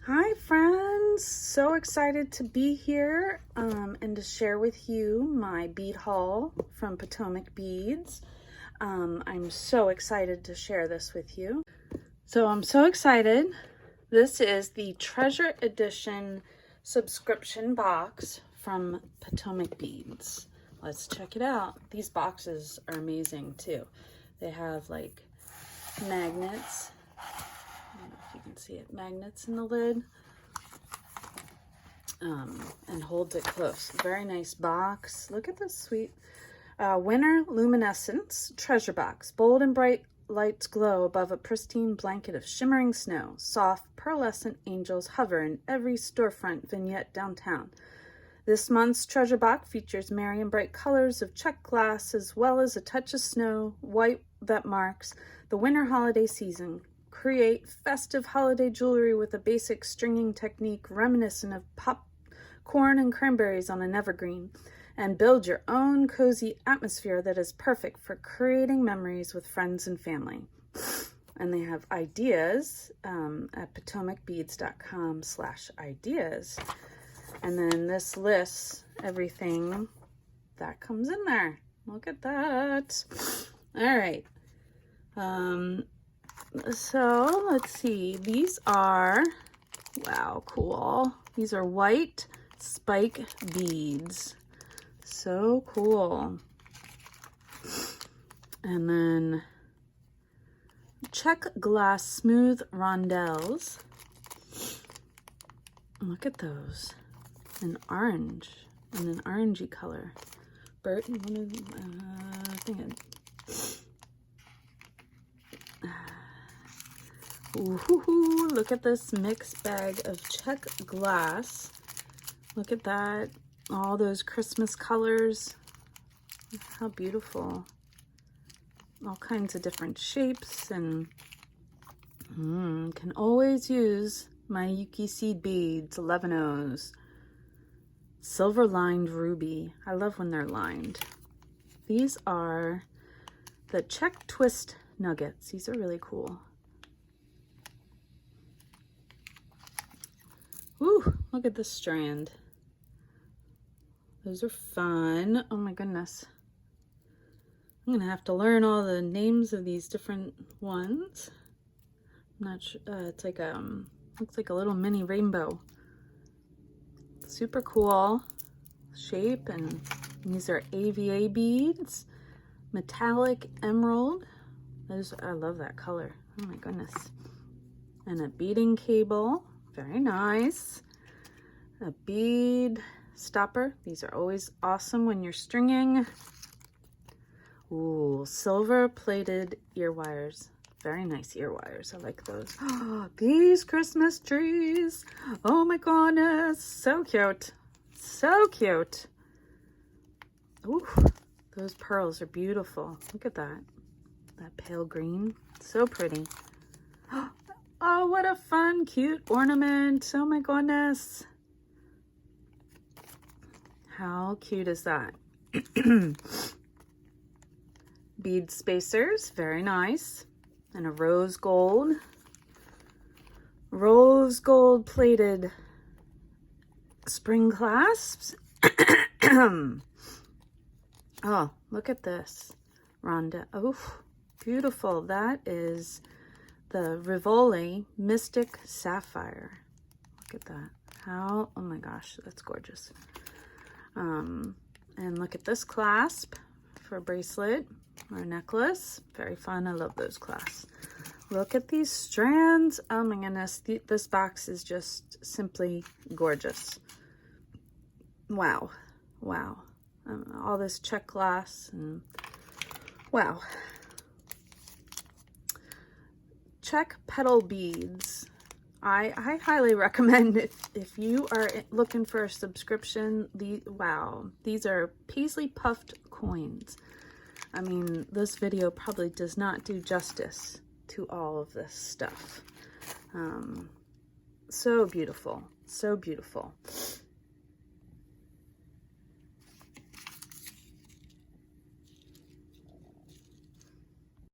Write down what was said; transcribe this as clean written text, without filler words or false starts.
Hi friends, so excited to be here and to share with you my bead haul from Potomac Beads. I'm so excited to share this with you. So I'm so excited. This is the Treasure Edition subscription box from Potomac Beads. Let's check it out. These boxes are amazing too. They have like magnets. You can see it, magnets in the lid, and holds it close. Very nice box. Look at this sweet winter luminescence treasure box. Bold and bright lights glow above a pristine blanket of shimmering snow. Soft pearlescent angels hover in every storefront vignette downtown. This month's treasure box features merry and bright colors of check glass, as well as a touch of snow white that marks the winter holiday season. Create festive holiday jewelry with a basic stringing technique reminiscent of popcorn and cranberries on an evergreen, and build your own cozy atmosphere that is perfect for creating memories with friends and family. And they have ideas at potomacbeads.com/ideas. And then this lists everything that comes in there. Look at that. All right. So let's see, these are, wow, cool. These are white spike beads. So cool. And then check glass smooth rondelles. Look at those. An orange, in an orangey color. Bert, I think ooh, look at this mixed bag of check glass. Look at that. All those Christmas colors. How beautiful. All kinds of different shapes, and can always use my Yuki seed beads, 11-0s. Silver lined ruby. I love when they're lined. These are the check twist nuggets. These are really cool. Ooh, look at this strand. Those are fun. Oh my goodness. I'm gonna have to learn all the names of these different ones. I'm not sure. It's like looks like a little mini rainbow. Super cool shape, and these are AVA beads. Metallic emerald. I love that color. Oh my goodness. And a beading cable. Very nice. A bead stopper. These are always awesome when you're stringing. Ooh, silver plated ear wires. Very nice ear wires. I like those. Oh, these Christmas trees. Oh my goodness. So cute. So cute. Ooh, those pearls are beautiful. Look at that. That pale green. So pretty. Oh, what a fun, cute ornament. Oh my goodness. How cute is that? Bead spacers, very nice. And a rose gold plated spring clasps. Oh, look at this. Rhonda. Oh, beautiful. That is the Rivoli Mystic Sapphire. Look at that. How, oh my gosh, that's gorgeous. And look at this clasp for a bracelet or a necklace. Very fun. I love those clasps. Look at these strands. Oh my goodness. This box is just simply gorgeous. Wow. Wow. All this check glass, and wow. Check petal beads. I highly recommend if you are looking for a subscription. Wow, these are paisley puffed coins. I mean, this video probably does not do justice to all of this stuff. So beautiful, so beautiful.